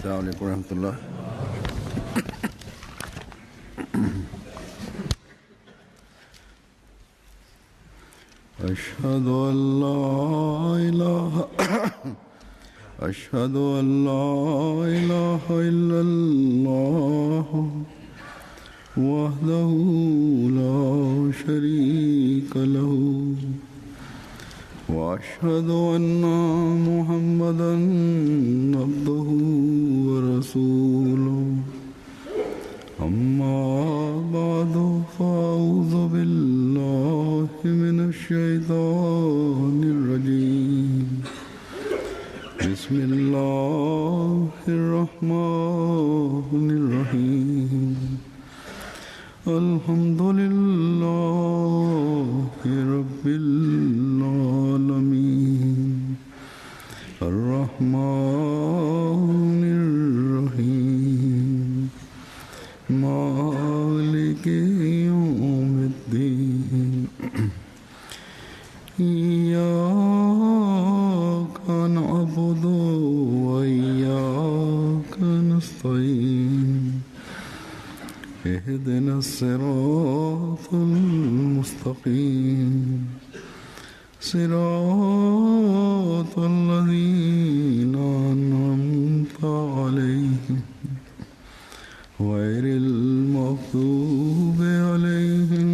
السلام عليكم ورحمة الله. أشهد أن لا إله إلا الله وحده لا شريك له وأشهد أن محمدا عبده ورسوله أما بعد فأعوذ بالله من الشيطان الرجيم بسم الله الرحمن الرحيم الحمد لله رب العالمين الرحمن الرحيم مالك يوم الدين إياك نعبد وإياك نستعين اهدنا الصراط المستقيم صراط الذين أنعمت عليهم غير المغضوب عليهم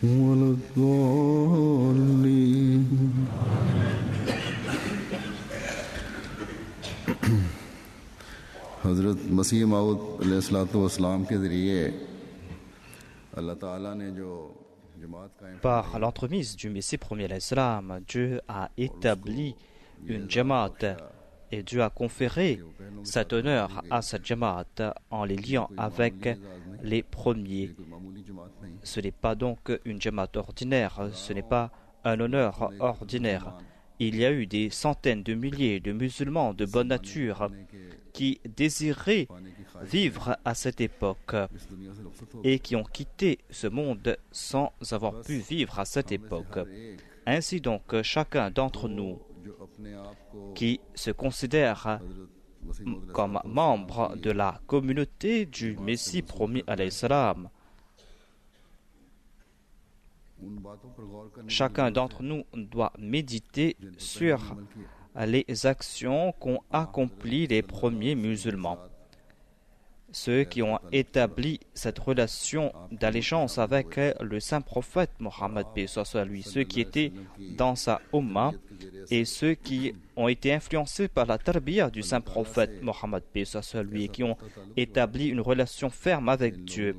ولا الضالين. حضرت مسیح موعود علیہ الصلوۃ والسلام کے ذریعے اللہ تعالیٰ نے جو Par l'entremise du Messie premier alayhi salam, Dieu a établi une Jamaat et Dieu a conféré cet honneur à cette Jamaat en les liant avec les premiers. Ce n'est pas donc une Jamaat ordinaire, ce n'est pas un honneur ordinaire. Il y a eu des centaines de milliers de musulmans de bonne nature qui désiraient vivre à cette époque et qui ont quitté ce monde sans avoir pu vivre à cette époque. Ainsi donc, chacun d'entre nous qui se considère comme membre de la communauté du Messie promis alayhi salam, chacun d'entre nous doit méditer sur les actions qu'ont accomplies les premiers musulmans, ceux qui ont établi cette relation d'allégeance avec le saint prophète Mohammed, paix soit sur lui, ceux qui étaient dans sa Ummah et ceux qui ont été influencés par la tarbiyah du saint prophète Mohammed, paix soit sur lui, et qui ont établi une relation ferme avec Dieu.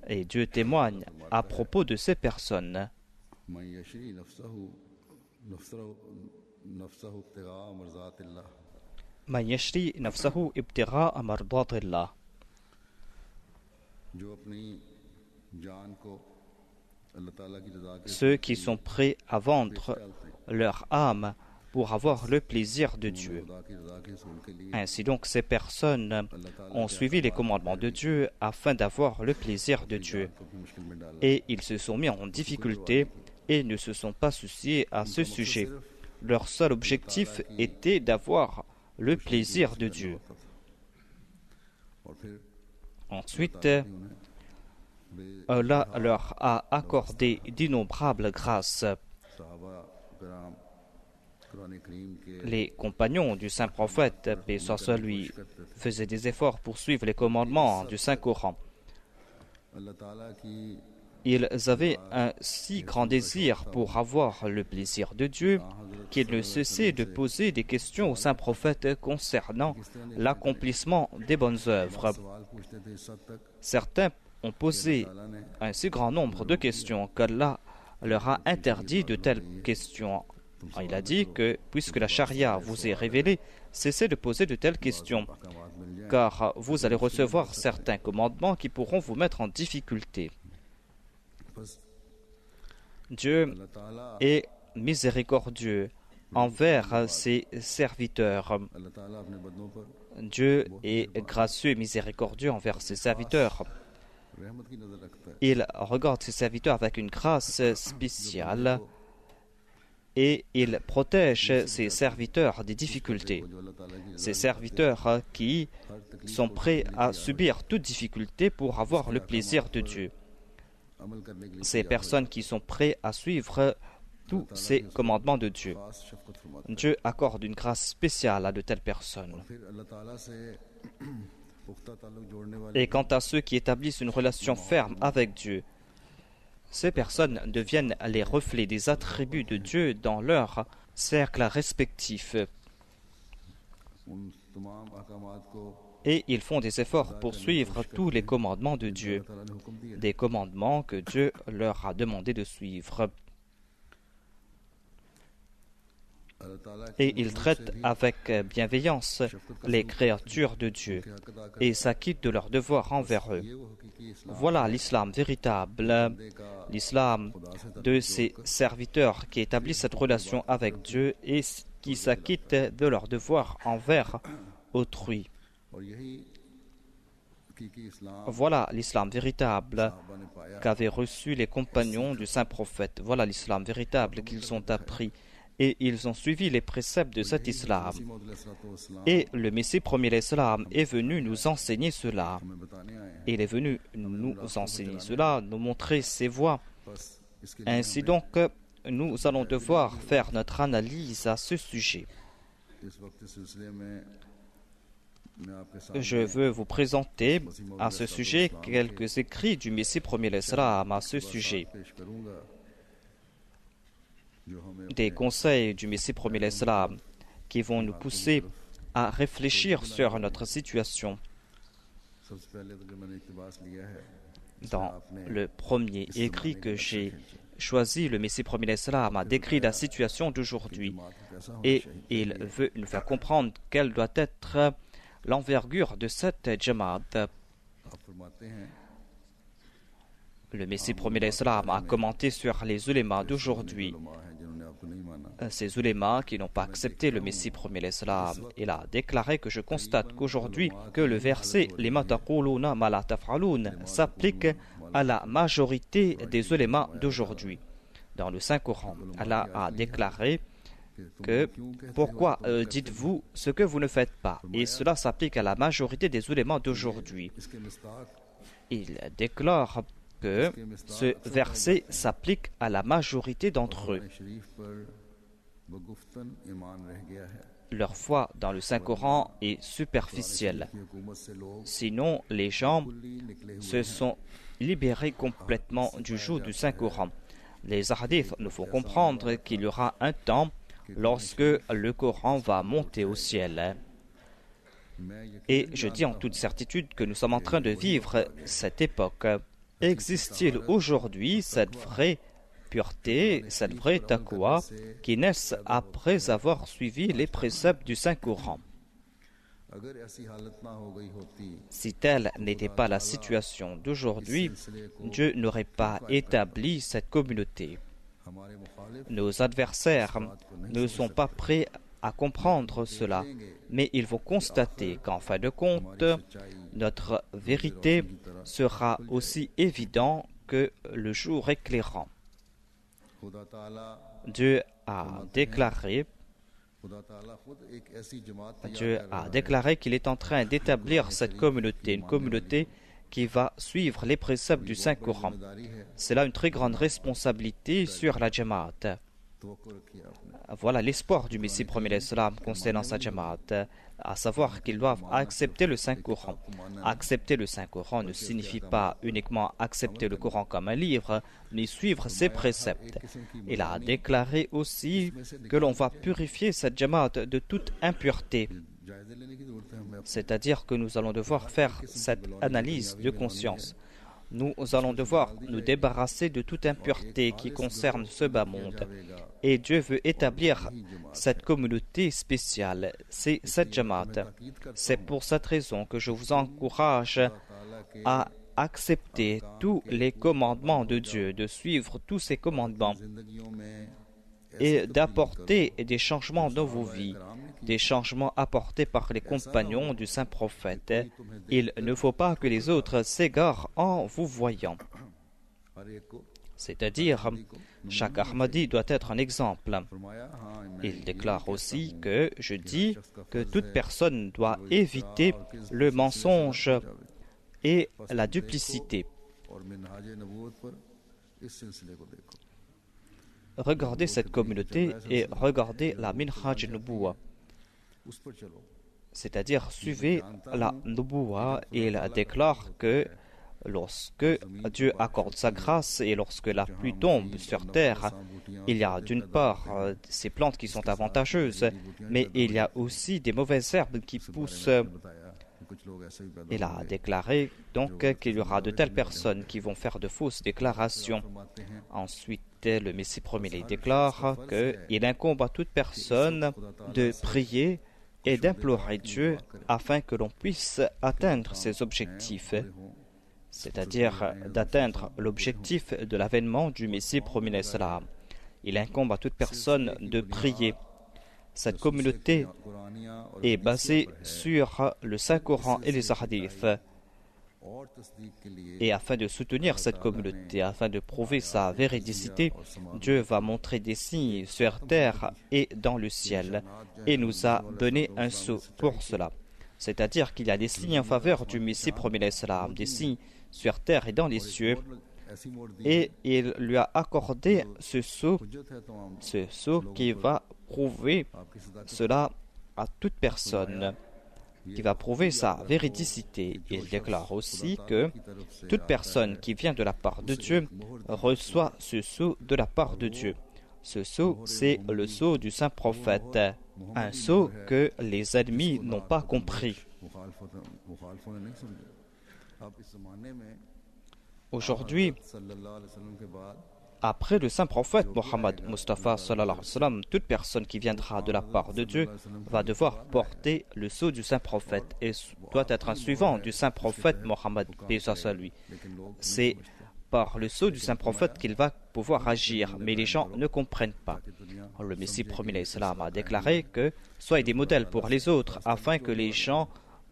Et Dieu témoigne à propos de ces personnes. Man yashri nafsahu ibtigha'a mardatillah. Ceux qui sont prêts à vendre leur âme pour avoir le plaisir de Dieu. Ainsi donc, ces personnes ont suivi les commandements de Dieu afin d'avoir le plaisir de Dieu. Et ils se sont mis en difficulté et ne se sont pas souciés à ce sujet. Leur seul objectif était d'avoir le plaisir de Dieu. Ensuite, Allah leur a accordé d'innombrables grâces. Les compagnons du saint prophète, paix soit sur lui, faisaient des efforts pour suivre les commandements du Saint-Coran. Ils avaient un si grand désir pour avoir le plaisir de Dieu qu'ils ne cessaient de poser des questions au saint prophète concernant l'accomplissement des bonnes œuvres. Certains ont posé un si grand nombre de questions qu'Allah leur a interdit de telles questions. Il a dit que, puisque la charia vous est révélée, cessez de poser de telles questions, car vous allez recevoir certains commandements qui pourront vous mettre en difficulté. Dieu est miséricordieux envers ses serviteurs. Dieu est gracieux et miséricordieux envers ses serviteurs. Il regarde ses serviteurs avec une grâce spéciale et il protège ses serviteurs des difficultés. Ces serviteurs qui sont prêts à subir toute difficulté pour avoir le plaisir de Dieu. Ces personnes qui sont prêtes à suivre tous ces commandements de Dieu. Dieu accorde une grâce spéciale à de telles personnes. Et quant à ceux qui établissent une relation ferme avec Dieu, ces personnes deviennent les reflets des attributs de Dieu dans leur cercle respectif. Et ils font des efforts pour suivre tous les commandements de Dieu, des commandements que Dieu leur a demandé de suivre. Et ils traitent avec bienveillance les créatures de Dieu et s'acquittent de leurs devoirs envers eux. Voilà l'islam véritable, l'islam de ces serviteurs qui établissent cette relation avec Dieu et qui s'acquittent de leurs devoirs envers autrui. Voilà l'islam véritable qu'avaient reçu les compagnons du saint prophète. Voilà l'islam véritable qu'ils ont appris. Et ils ont suivi les préceptes de cet islam. Et le Messie premier l'islam est venu nous enseigner cela. Il est venu nous enseigner cela, nous montrer ses voies. Ainsi donc, nous allons devoir faire notre analyse à ce sujet. Je veux vous présenter à ce sujet quelques écrits du Messie premier l'islam à ce sujet. Des conseils du Messie premier l'islam qui vont nous pousser à réfléchir sur notre situation. Dans le premier écrit que j'ai choisi, le Messie premier l'islam a décrit la situation d'aujourd'hui et il veut nous faire comprendre quelle doit être l'envergure de cette Jamaat. Le Messie premier l'islam a commenté sur les ulémas d'aujourd'hui. Ces ulémas qui n'ont pas accepté le Messie premier l'islam. Il a déclaré que je constate qu'aujourd'hui que le verset « Lima taquluna ma la taf'alun » s'applique à la majorité des ulémas d'aujourd'hui. Dans le Saint-Coran, Allah a déclaré que « Pourquoi dites-vous ce que vous ne faites pas ?» Et cela s'applique à la majorité des ulémas d'aujourd'hui. Il déclare que ce verset s'applique à la majorité d'entre eux. Leur foi dans le Saint-Coran est superficielle. Sinon, les gens se sont libérés complètement du joug du Saint-Coran. Les hadiths nous font comprendre qu'il y aura un temps lorsque le Coran va monter au ciel. Et je dis en toute certitude que nous sommes en train de vivre cette époque. Existe-t-il aujourd'hui cette vraie pureté, cette vraie taqwa qui naissent après avoir suivi les préceptes du Saint-Coran? Si telle n'était pas la situation d'aujourd'hui, Dieu n'aurait pas établi cette communauté. Nos adversaires ne sont pas prêts à comprendre cela, mais ils vont constater qu'en fin de compte, notre vérité sera aussi évidente que le jour éclairant. Dieu a déclaré qu'il est en train d'établir cette communauté, une communauté qui va suivre les préceptes du Saint-Coran. C'est là une très grande responsabilité sur la Jamaat. Voilà l'espoir du Messie premier l'islam concernant sa Jamaat, à savoir qu'ils doivent accepter le Saint-Coran. Accepter le Saint-Coran ne signifie pas uniquement accepter le Coran comme un livre, mais suivre ses préceptes. Il a déclaré aussi que l'on va purifier cette Jamaat de toute impureté. C'est-à-dire que nous allons devoir faire cette analyse de conscience. Nous allons devoir nous débarrasser de toute impureté qui concerne ce bas monde. Et Dieu veut établir cette communauté spéciale, c'est cette Jamaat. C'est pour cette raison que je vous encourage à accepter tous les commandements de Dieu, de suivre tous ces commandements et d'apporter des changements dans vos vies, des changements apportés par les compagnons du saint prophète. Il ne faut pas que les autres s'égarent en vous voyant. C'est-à-dire, chaque Ahmadi doit être un exemple. Il déclare aussi que je dis que toute personne doit éviter le mensonge et la duplicité. Regardez cette communauté et regardez la Minhaj Nubuwa. C'est-à-dire, suivez la Nubuwa et il déclare que lorsque Dieu accorde sa grâce et lorsque la pluie tombe sur terre, il y a d'une part ces plantes qui sont avantageuses, mais il y a aussi des mauvaises herbes qui poussent. Il a déclaré donc qu'il y aura de telles personnes qui vont faire de fausses déclarations. Ensuite, le Messie premier déclare qu'il incombe à toute personne de prier et d'implorer Dieu afin que l'on puisse atteindre ses objectifs, c'est-à-dire d'atteindre l'objectif de l'avènement du Messie premier. Il incombe à toute personne de prier. Cette communauté est basée sur le Saint-Coran et les hadiths. Et afin de soutenir cette communauté, afin de prouver sa véridicité, Dieu va montrer des signes sur terre et dans le ciel et nous a donné un sceau pour cela. C'est-à-dire qu'il y a des signes en faveur du Messie premier, des signes sur terre et dans les cieux, et il lui a accordé ce sceau qui va prouver cela à toute personne, qui va prouver sa véridicité. Il déclare aussi que toute personne qui vient de la part de Dieu reçoit ce sceau de la part de Dieu. Ce sceau, c'est le sceau du saint prophète, un sceau que les ennemis n'ont pas compris. Aujourd'hui, après le saint prophète Mohammed Mustafa sallallahu alayhi wa sallam, toute personne qui viendra de la part de Dieu va devoir porter le sceau du saint prophète et doit être un suivant du saint prophète Mohammed, paix soit sur lui. C'est par le sceau du saint prophète qu'il va pouvoir agir, mais les gens ne comprennent pas. Le Messie premier a déclaré que soyez des modèles pour les autres afin que les gens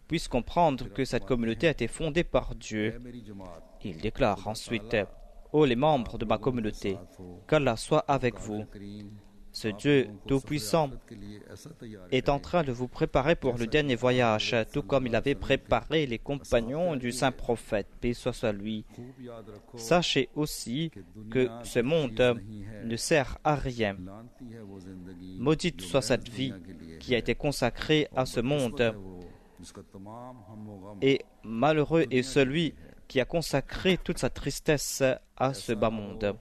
puissent comprendre que cette communauté a été fondée par Dieu. Il déclare ensuite: ô les membres de ma communauté, qu'Allah soit avec vous. Ce Dieu tout-puissant est en train de vous préparer pour le dernier voyage, tout comme il avait préparé les compagnons du saint prophète, paix soit sur lui. Sachez aussi que ce monde ne sert à rien. Maudite soit cette vie qui a été consacrée à ce monde, et malheureux est celui qui a consacré toute sa tristesse à ce bas monde.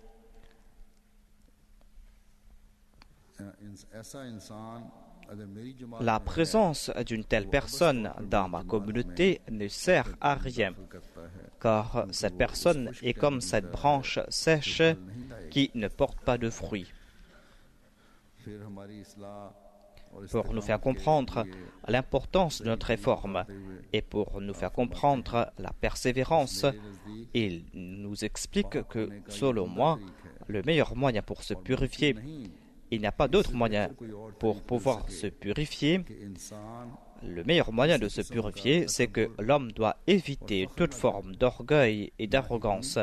La présence d'une telle personne dans ma communauté ne sert à rien, car cette personne est comme cette branche sèche qui ne porte pas de fruits. Pour nous faire comprendre l'importance de notre réforme et pour nous faire comprendre la persévérance, il nous explique que, selon moi, le meilleur moyen pour se purifier, il n'y a pas d'autre moyen pour pouvoir se purifier. Le meilleur moyen de se purifier, c'est que l'homme doit éviter toute forme d'orgueil et d'arrogance.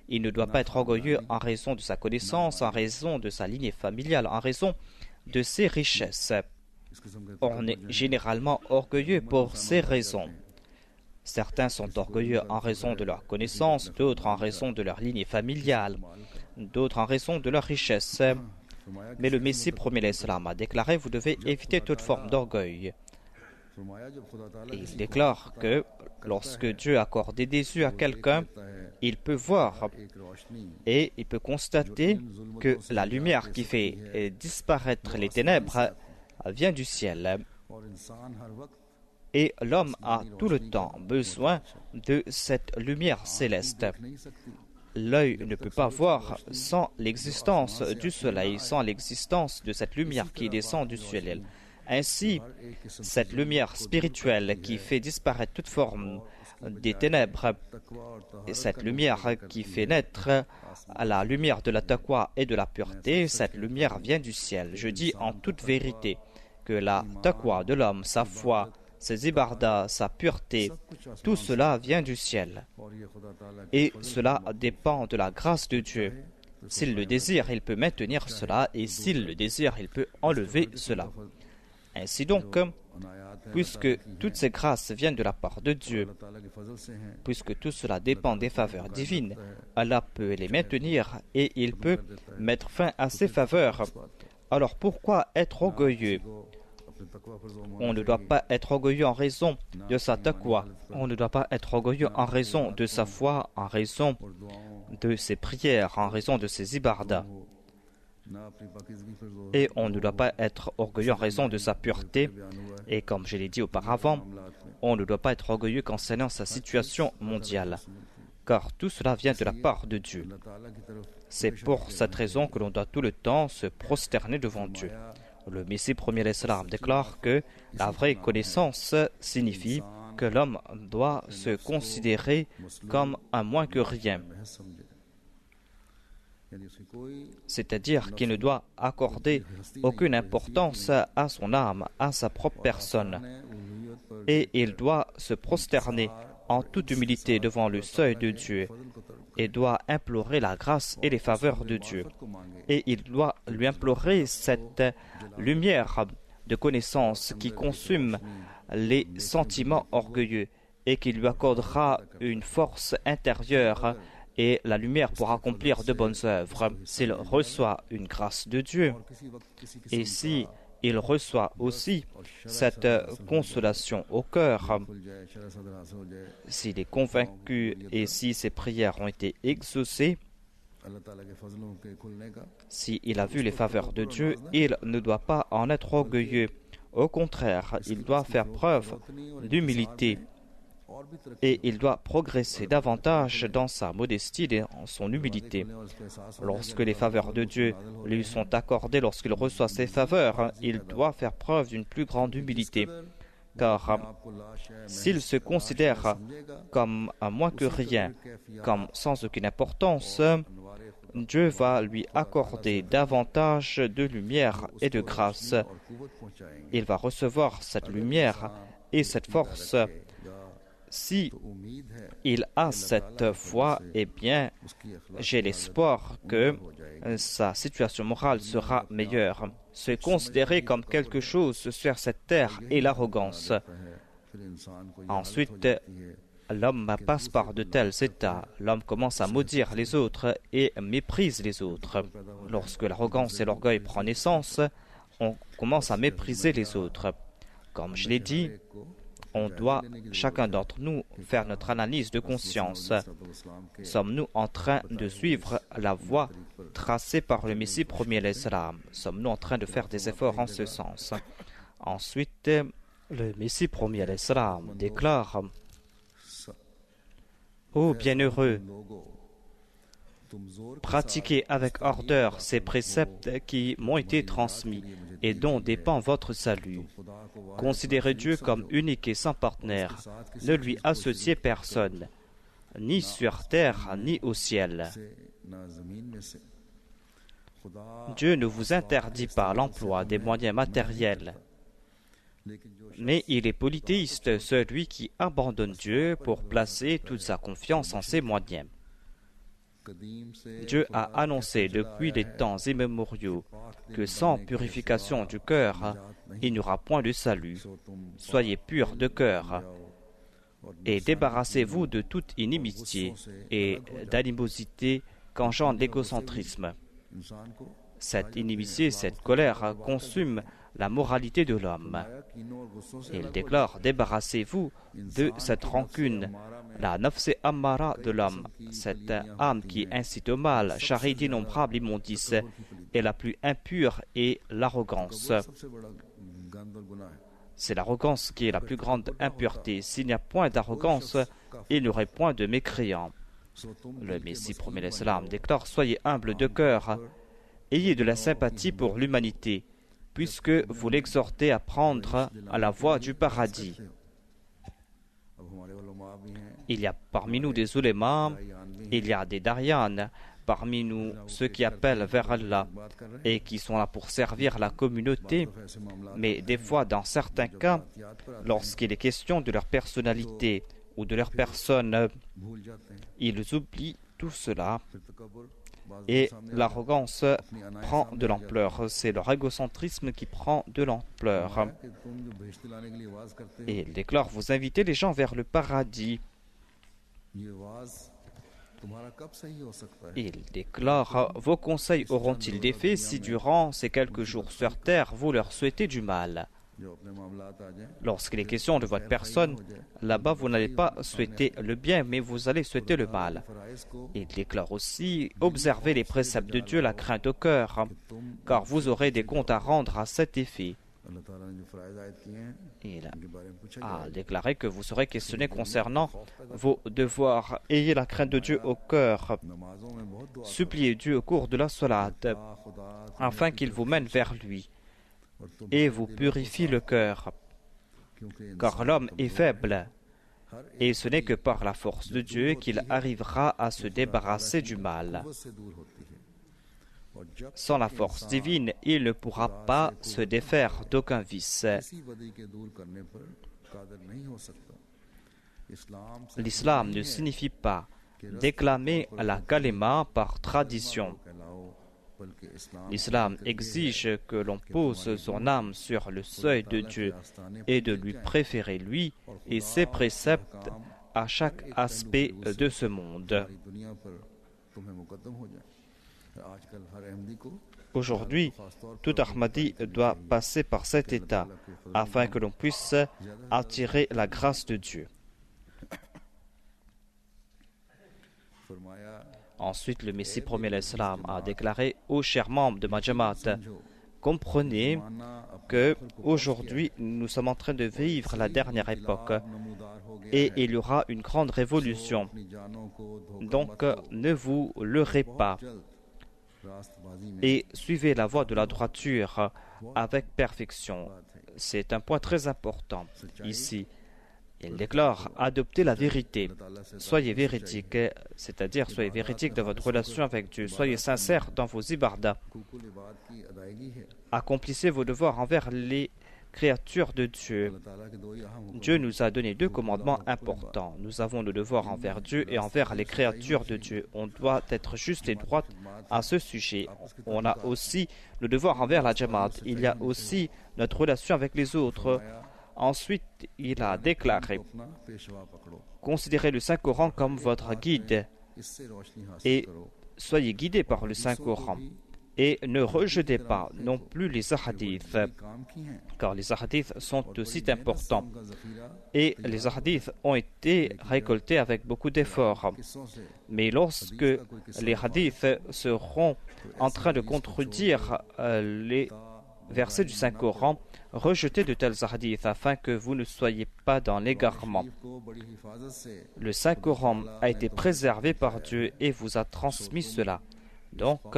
Il ne doit pas être orgueilleux en raison de sa connaissance, en raison de sa lignée familiale, en raison de ses richesses. On est généralement orgueilleux pour ces raisons. Certains sont orgueilleux en raison de leur connaissance, d'autres en raison de leur lignée familiale, d'autres en raison de leur richesse. Mais le Messie premier a déclaré: vous devez éviter toute forme d'orgueil. Et il déclare que lorsque Dieu accorde des yeux à quelqu'un, il peut voir et il peut constater que la lumière qui fait disparaître les ténèbres vient du ciel. Et l'homme a tout le temps besoin de cette lumière céleste. L'œil ne peut pas voir sans l'existence du soleil, sans l'existence de cette lumière qui descend du ciel. Ainsi, cette lumière spirituelle qui fait disparaître toute forme des ténèbres, et cette lumière qui fait naître la lumière de la taqwa et de la pureté, cette lumière vient du ciel. Je dis en toute vérité que la taqwa de l'homme, sa foi, ses ibadas, sa pureté, tout cela vient du ciel. Et cela dépend de la grâce de Dieu. S'il le désire, il peut maintenir cela, et s'il le désire, il peut enlever cela. Ainsi donc, puisque toutes ces grâces viennent de la part de Dieu, puisque tout cela dépend des faveurs divines, Allah peut les maintenir et il peut mettre fin à ces faveurs. Alors pourquoi être orgueilleux? On ne doit pas être orgueilleux en raison de sa taqwa. On ne doit pas être orgueilleux en raison de sa foi, en raison de ses prières, en raison de ses ibadas. Et on ne doit pas être orgueilleux en raison de sa pureté. Et comme je l'ai dit auparavant, on ne doit pas être orgueilleux concernant sa situation mondiale. Car tout cela vient de la part de Dieu. C'est pour cette raison que l'on doit tout le temps se prosterner devant Dieu. Le Messie premier l'Islam déclare que la vraie connaissance signifie que l'homme doit se considérer comme un moins que rien. C'est-à-dire qu'il ne doit accorder aucune importance à son âme, à sa propre personne. Et il doit se prosterner en toute humilité devant le seuil de Dieu et doit implorer la grâce et les faveurs de Dieu. Et il doit lui implorer cette lumière de connaissance qui consume les sentiments orgueilleux et qui lui accordera une force intérieure et la lumière pour accomplir de bonnes œuvres s'il reçoit une grâce de Dieu. Et si il reçoit aussi cette consolation au cœur, s'il est convaincu et si ses prières ont été exaucées, s'il a vu les faveurs de Dieu, il ne doit pas en être orgueilleux. Au contraire, il doit faire preuve d'humilité et il doit progresser davantage dans sa modestie et en son humilité. Lorsque les faveurs de Dieu lui sont accordées, lorsqu'il reçoit ces faveurs, il doit faire preuve d'une plus grande humilité. Car s'il se considère comme un moins que rien, comme sans aucune importance, Dieu va lui accorder davantage de lumière et de grâce. Il va recevoir cette lumière et cette force. Si il a cette foi, eh bien, j'ai l'espoir que sa situation morale sera meilleure. Se considérer comme quelque chose sur cette terre est l'arrogance. Ensuite, l'homme passe par de tels états. L'homme commence à maudire les autres et méprise les autres. Lorsque l'arrogance et l'orgueil prennent naissance, on commence à mépriser les autres. Comme je l'ai dit, on doit, chacun d'entre nous, faire notre analyse de conscience. Sommes-nous en train de suivre la voie tracée par le Messie premier l'Islam? Sommes-nous en train de faire des efforts en ce sens? Ensuite, le Messie premier l'Islam déclare: Ô bienheureux, pratiquez avec ardeur ces préceptes qui m'ont été transmis et dont dépend votre salut. Considérez Dieu comme unique et sans partenaire. Ne lui associez personne, ni sur terre, ni au ciel. Dieu ne vous interdit pas l'emploi des moyens matériels, mais il est polythéiste, celui qui abandonne Dieu pour placer toute sa confiance en ses moyens. Dieu a annoncé depuis les temps immémoriaux que sans purification du cœur, il n'y aura point de salut. Soyez purs de cœur et débarrassez-vous de toute inimitié et d'animosité qu'engendre l'égocentrisme. Cette inimitié, cette colère consume la moralité de l'homme. Il déclare: débarrassez-vous de cette rancune, la nafs ammara de l'homme, cette âme qui incite au mal, charrie d'innombrables immondices, est la plus impure et l'arrogance. C'est l'arrogance qui est la plus grande impureté. S'il n'y a point d'arrogance, il n'y aurait point de mécréants. Le Messie premier l'Islam déclare: soyez humbles de cœur, ayez de la sympathie pour l'humanité, puisque vous l'exhortez à prendre à la voie du paradis. Il y a parmi nous des ulémas, il y a des darianes, parmi nous ceux qui appellent vers Allah et qui sont là pour servir la communauté, mais des fois, dans certains cas, lorsqu'il est question de leur personnalité ou de leur personne, ils oublient tout cela et l'arrogance prend de l'ampleur. C'est leur égocentrisme qui prend de l'ampleur. Et il déclare, vous invitez les gens vers le paradis. Il déclare, vos conseils auront-ils des faits si durant ces quelques jours sur terre, vous leur souhaitez du mal? Lorsqu'il est question de votre personne, là-bas, vous n'allez pas souhaiter le bien, mais vous allez souhaiter le mal. Il déclare aussi, observez les préceptes de Dieu, la crainte au cœur, car vous aurez des comptes à rendre à cet effet. Il a déclaré que vous serez questionné concernant vos devoirs. Ayez la crainte de Dieu au cœur. Suppliez Dieu au cours de la salate, afin qu'il vous mène vers lui et vous purifie le cœur. Car l'homme est faible, et ce n'est que par la force de Dieu qu'il arrivera à se débarrasser du mal. Sans la force divine, il ne pourra pas se défaire d'aucun vice. L'islam ne signifie pas déclamer la kalima par tradition. L'islam exige que l'on pose son âme sur le seuil de Dieu et de lui préférer lui et ses préceptes à chaque aspect de ce monde. Aujourd'hui, tout Ahmadi doit passer par cet état afin que l'on puisse attirer la grâce de Dieu. Ensuite, le Messie premier l'Islam a déclaré aux chers membres de ma Jamaat, comprenez que aujourd'hui nous sommes en train de vivre la dernière époque et il y aura une grande révolution. Donc ne vous leurrez pas et suivez la voie de la droiture avec perfection. C'est un point très important ici. Il déclare, adoptez la vérité. Soyez véridique, c'est-à-dire soyez véridique dans votre relation avec Dieu. Soyez sincère dans vos ibadas. Accomplissez vos devoirs envers les créatures de Dieu. Dieu nous a donné deux commandements importants. Nous avons le devoir envers Dieu et envers les créatures de Dieu. On doit être juste et droit à ce sujet. On a aussi le devoir envers la Jamaat. Il y a aussi notre relation avec les autres. Ensuite, il a déclaré, considérez le Saint-Coran comme votre guide et soyez guidés par le Saint-Coran. Et ne rejetez pas non plus les ahadiths, car les ahadiths sont aussi importants. Et les ahadiths ont été récoltés avec beaucoup d'efforts. Mais lorsque les hadiths seront en train de contredire les versets du Saint-Coran, rejetez de tels hadiths afin que vous ne soyez pas dans l'égarement. Le Saint-Coran a été préservé par Dieu et vous a transmis cela. Donc,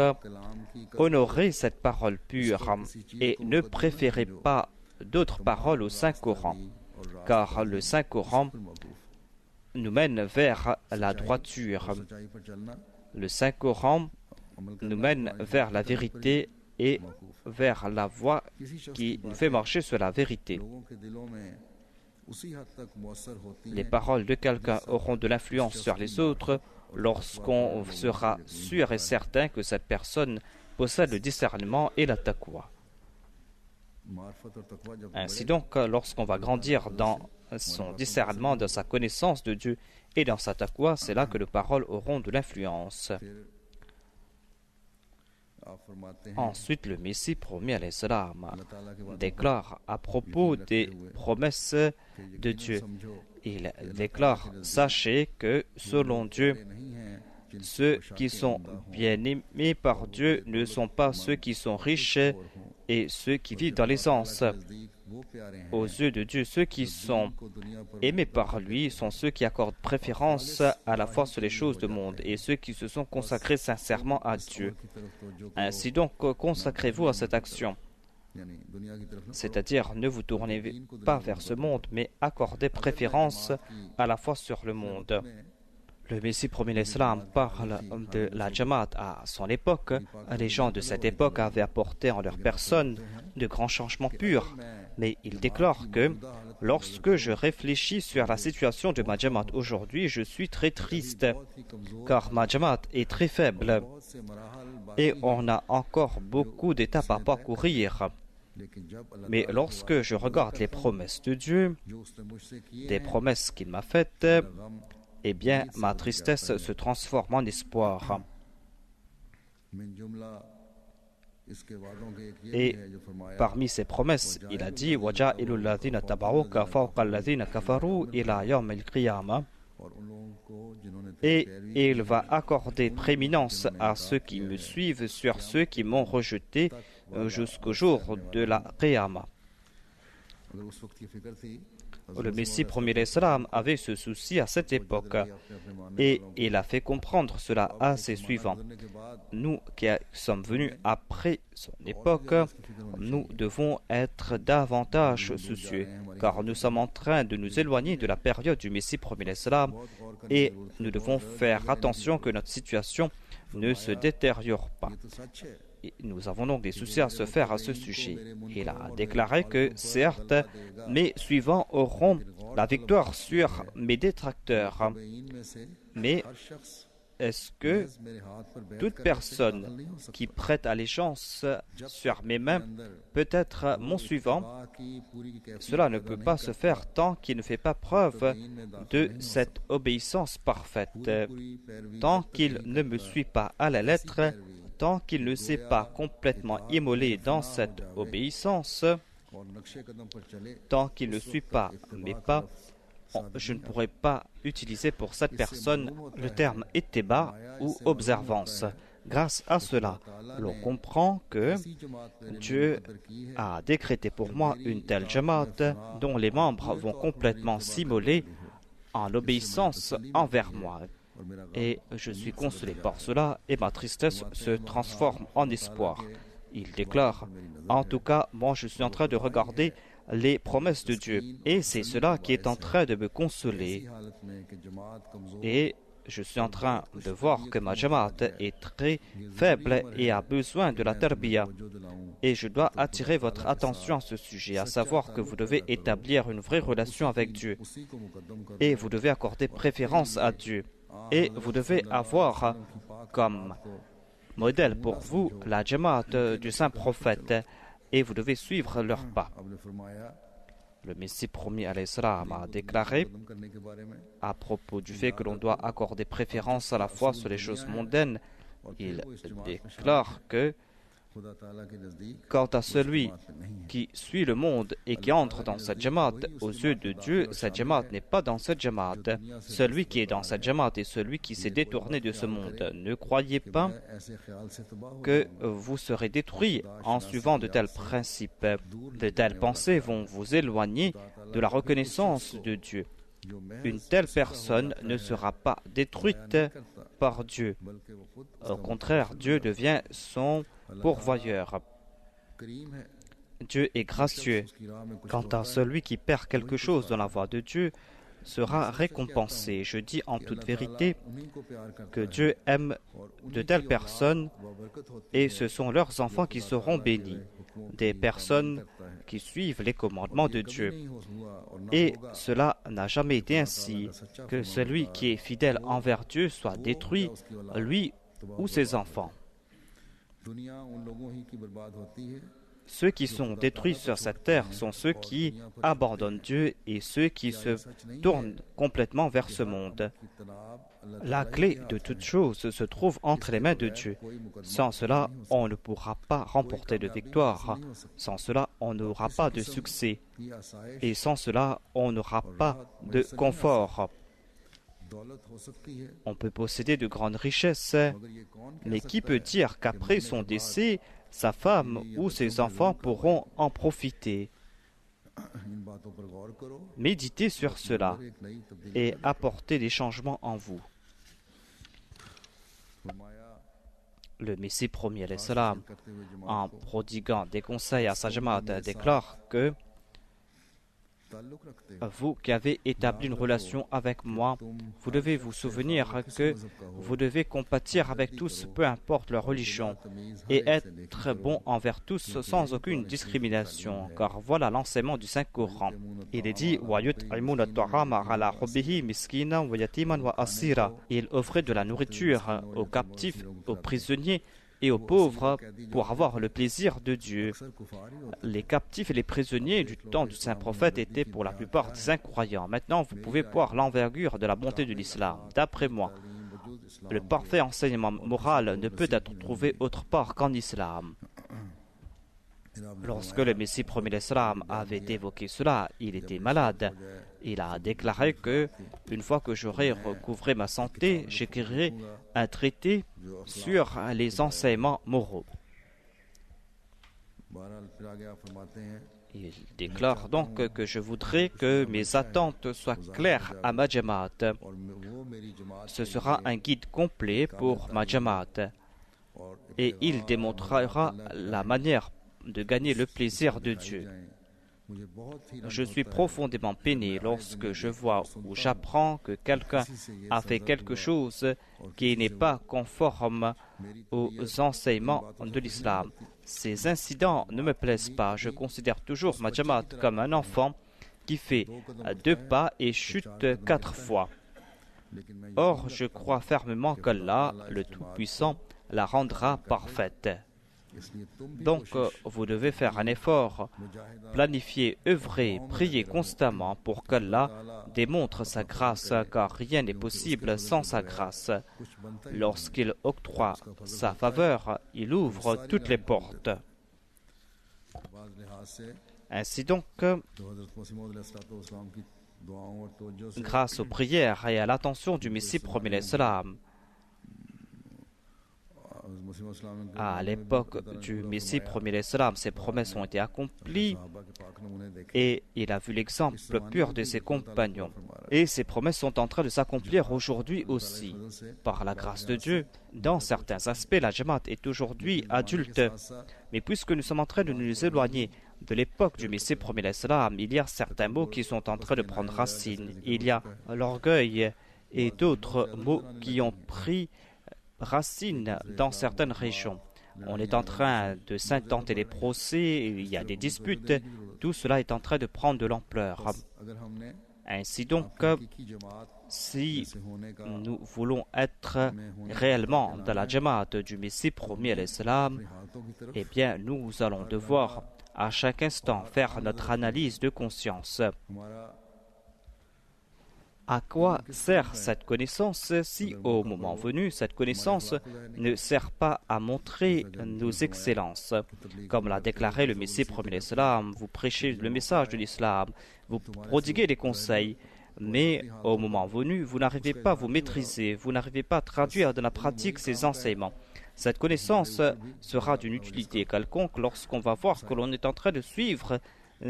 honorez cette parole pure et ne préférez pas d'autres paroles au Saint-Coran, car le Saint-Coran nous mène vers la droiture. Le Saint-Coran nous mène vers la vérité et vers la voie qui nous fait marcher sur la vérité. Les paroles de quelqu'un auront de l'influence sur les autres lorsqu'on sera sûr et certain que cette personne possède le discernement et la taqwa. Ainsi donc, lorsqu'on va grandir dans son discernement, dans sa connaissance de Dieu et dans sa taqwa, c'est là que les paroles auront de l'influence. Ensuite, le Messie promis alayhi salam déclare à propos des promesses de Dieu. Il déclare, sachez que selon Dieu, ceux qui sont bien-aimés par Dieu ne sont pas ceux qui sont riches et ceux qui vivent dans l'aisance. Aux yeux de Dieu, ceux qui sont aimés par lui sont ceux qui accordent préférence à la fois sur les choses du monde et ceux qui se sont consacrés sincèrement à Dieu. Ainsi donc, consacrez-vous à cette action. C'est-à-dire, ne vous tournez pas vers ce monde, mais accordez préférence à la fois sur le monde. Le Messie premier l'Islam parle de la Jamaat à son époque. Les gens de cette époque avaient apporté en leur personne de grands changements purs. Mais il déclare que lorsque je réfléchis sur la situation de ma Jamaat aujourd'hui, je suis très triste car ma Jamaat est très faible et on a encore beaucoup d'étapes à parcourir. Mais lorsque je regarde les promesses de Dieu, des promesses qu'il m'a faites, eh bien, ma tristesse se transforme en espoir. Et parmi ces promesses, il a dit وَجَعِلُ الَّذِينَ تَبَعُوكَ فَوْقَ الَّذِينَ كَفَرُوا إِلَى يَوْمِ الْقِيَامَةِ. Et il va accorder prééminence à ceux qui me suivent sur ceux qui m'ont rejeté jusqu'au jour de la Qiyamah. Le Messie premier l'Islam avait ce souci à cette époque et il a fait comprendre cela à ses suivants. Nous qui sommes venus après son époque, nous devons être davantage soucieux car nous sommes en train de nous éloigner de la période du Messie premier l'Islam et nous devons faire attention que notre situation ne se détériore pas. Et nous avons donc des soucis à se faire à ce sujet. Il a déclaré que, certes, mes suivants auront la victoire sur mes détracteurs. Mais est-ce que toute personne qui prête allégeance sur mes mains peut être mon suivant? Cela ne peut pas se faire tant qu'il ne fait pas preuve de cette obéissance parfaite, tant qu'il ne me suit pas à la lettre, tant qu'il ne s'est pas complètement immolé dans cette obéissance, tant qu'il ne suit pas mes pas, je ne pourrais pas utiliser pour cette personne le terme ittiba ou observance. Grâce à cela, l'on comprend que Dieu a décrété pour moi une telle jamaat dont les membres vont complètement s'immoler en obéissance envers moi. Et je suis consolé par cela et ma tristesse se transforme en espoir. Il déclare, en tout cas, moi je suis en train de regarder les promesses de Dieu et c'est cela qui est en train de me consoler. Et je suis en train de voir que ma jamaat est très faible et a besoin de la tarbiya. Et je dois attirer votre attention à ce sujet, à savoir que vous devez établir une vraie relation avec Dieu. Et vous devez accorder préférence à Dieu. Et vous devez avoir comme modèle pour vous la jamaat du saint prophète et vous devez suivre leurs pas. Le Messie premier alayhi salam a déclaré à propos du fait que l'on doit accorder préférence à la fois sur les choses mondaines. Il déclare que quant à celui qui suit le monde et qui entre dans cette jamaat, aux yeux de Dieu, cette jamaat n'est pas dans cette jamaat. Celui qui est dans cette jamaat est celui qui s'est détourné de ce monde. Ne croyez pas que vous serez détruits en suivant de tels principes. De telles pensées vont vous éloigner de la reconnaissance de Dieu. Une telle personne ne sera pas détruite par Dieu. Au contraire, Dieu devient son pourvoyeur. Dieu est gracieux. Quant à celui qui perd quelque chose dans la voie de Dieu, sera récompensé. Je dis en toute vérité que Dieu aime de telles personnes et ce sont leurs enfants qui seront bénis. Des personnes qui suivent les commandements de Dieu. Et cela n'a jamais été ainsi, que celui qui est fidèle envers Dieu soit détruit, lui ou ses enfants. Ceux qui sont détruits sur cette terre sont ceux qui abandonnent Dieu et ceux qui se tournent complètement vers ce monde. La clé de toute chose se trouve entre les mains de Dieu. Sans cela, on ne pourra pas remporter de victoire. Sans cela, on n'aura pas de succès. Et sans cela, on n'aura pas de confort. On peut posséder de grandes richesses, mais qui peut dire qu'après son décès, sa femme ou ses enfants pourront en profiter? Méditez sur cela et apportez des changements en vous. Le Messie premier, en prodiguant des conseils à sa jamaat, déclare que vous qui avez établi une relation avec moi, vous devez vous souvenir que vous devez compatir avec tous, peu importe leur religion, et être bon envers tous sans aucune discrimination, car voilà l'enseignement du Saint-Coran. Il est dit il offrait de la nourriture aux captifs, aux prisonniers et aux pauvres pour avoir le plaisir de Dieu. Les captifs et les prisonniers du temps du saint prophète étaient pour la plupart des incroyants. Maintenant, vous pouvez voir l'envergure de la bonté de l'islam. D'après moi, le parfait enseignement moral ne peut être trouvé autre part qu'en islam. Lorsque le Messie premier l'Islam avait évoqué cela, il était malade. Il a déclaré que, une fois que j'aurai recouvré ma santé, j'écrirai un traité sur les enseignements moraux. Il déclare donc que je voudrais que mes attentes soient claires à ma Jamaat. Ce sera un guide complet pour ma Jamaat. Et il démontrera la manière de gagner le plaisir de Dieu. Je suis profondément peiné lorsque je vois ou j'apprends que quelqu'un a fait quelque chose qui n'est pas conforme aux enseignements de l'islam. Ces incidents ne me plaisent pas. Je considère toujours ma Jamaat comme un enfant qui fait 2 pas et chute 4 fois. Or, je crois fermement qu'Allah, le Tout-Puissant, la rendra parfaite. Donc, vous devez faire un effort, planifier, œuvrer, prier constamment pour qu'Allah démontre sa grâce, car rien n'est possible sans sa grâce. Lorsqu'il octroie sa faveur, il ouvre toutes les portes. Ainsi donc, grâce aux prières et à l'attention du Messie premier l'Islam, à l'époque du Messie premier l'Islam, ses promesses ont été accomplies et il a vu l'exemple pur de ses compagnons. Et ces promesses sont en train de s'accomplir aujourd'hui aussi. Par la grâce de Dieu, dans certains aspects, la Jamaat est aujourd'hui adulte. Mais puisque nous sommes en train de nous éloigner de l'époque du Messie premier l'Islam, il y a certains mots qui sont en train de prendre racine. Il y a l'orgueil et d'autres mots qui ont pris racine dans certaines régions. On est en train de s'intenter des procès, il y a des disputes, tout cela est en train de prendre de l'ampleur. Ainsi donc, si nous voulons être réellement dans la Jamaat du Messie premier l'Islam, eh bien nous allons devoir à chaque instant faire notre analyse de conscience. À quoi sert cette connaissance si, au moment venu, cette connaissance ne sert pas à montrer nos excellences? Comme l'a déclaré le Messie premier l'Islam, vous prêchez le message de l'Islam, vous prodiguez des conseils, mais au moment venu, vous n'arrivez pas à vous maîtriser, vous n'arrivez pas à traduire dans la pratique ces enseignements. Cette connaissance sera d'une utilité quelconque lorsqu'on va voir que l'on est en train de suivre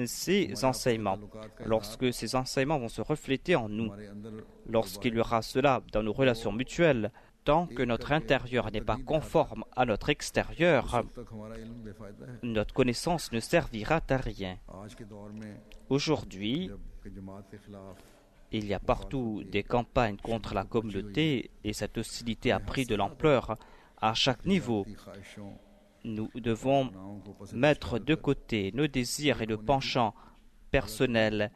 ces enseignements, lorsque ces enseignements vont se refléter en nous, lorsqu'il y aura cela dans nos relations mutuelles, tant que notre intérieur n'est pas conforme à notre extérieur, notre connaissance ne servira à rien. Aujourd'hui, il y a partout des campagnes contre la communauté et cette hostilité a pris de l'ampleur à chaque niveau. Nous devons mettre de côté nos désirs et nos penchants personnels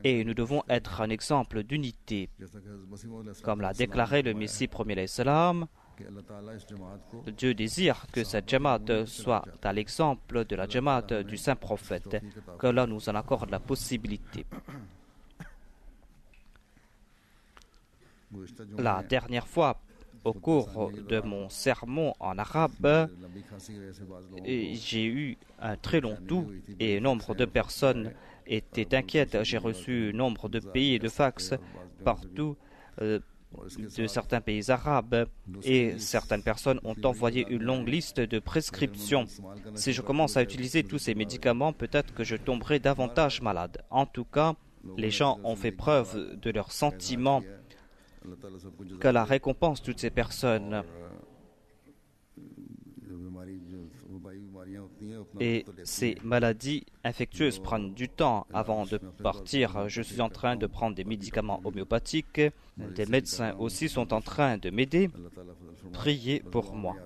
et nous devons être un exemple d'unité. Comme l'a déclaré le Messie premier l'Islam, Dieu désire que cette Jamaat soit à l'exemple de la Jamaat du saint prophète, que là nous en accorde la possibilité. La dernière fois, au cours de mon sermon en arabe, j'ai eu un très long doux et nombre de personnes étaient inquiètes. J'ai reçu nombre de pays et de fax partout de certains pays arabes et certaines personnes ont envoyé une longue liste de prescriptions. Si je commence à utiliser tous ces médicaments, peut-être que je tomberai davantage malade. En tout cas, les gens ont fait preuve de leurs sentiments. Qu'Allah récompense toutes ces personnes. et ces maladies infectieuses prennent du temps avant de partir. Je suis en train de prendre des médicaments homéopathiques. Des médecins aussi sont en train de m'aider. Priez pour moi.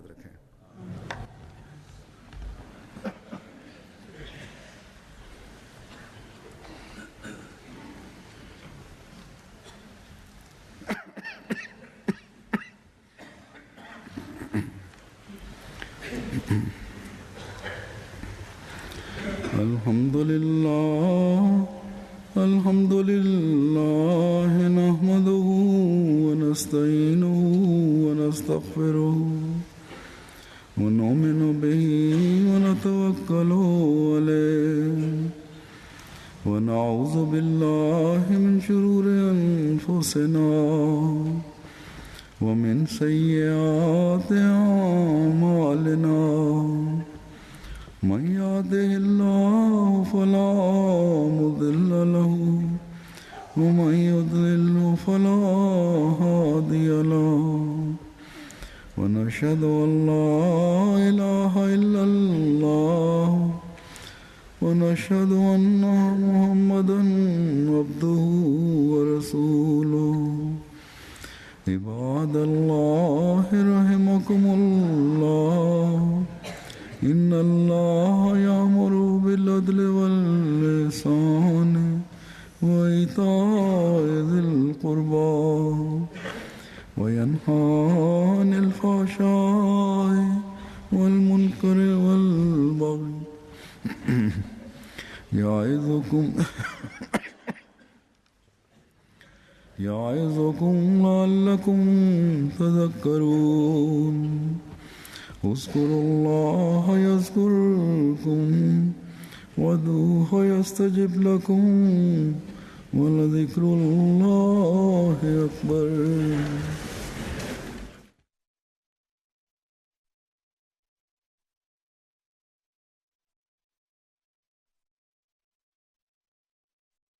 الحمد لله نحمده ونستعينه ونستغفره ونؤمن به ونتوكل عليه ونعوذ بالله من شرور أنفسنا ومن سيئات أعمالنا من يهده الله فلا مضل له ومن يضلل فلا هادي له ونشهد أن لا إله إلا الله ونشهد أن محمدا عبده ورسوله عباد الله رحمكم الله إن الله يأمر بالعدل والإحسان وإيتاء ذي القربى وينهى عن الفحشاء والمنكر والبغي يعظكم لعلكم تذكرون اذكروا الله يذكركم وادعوه يستجب لكم ولذكر الله أكبر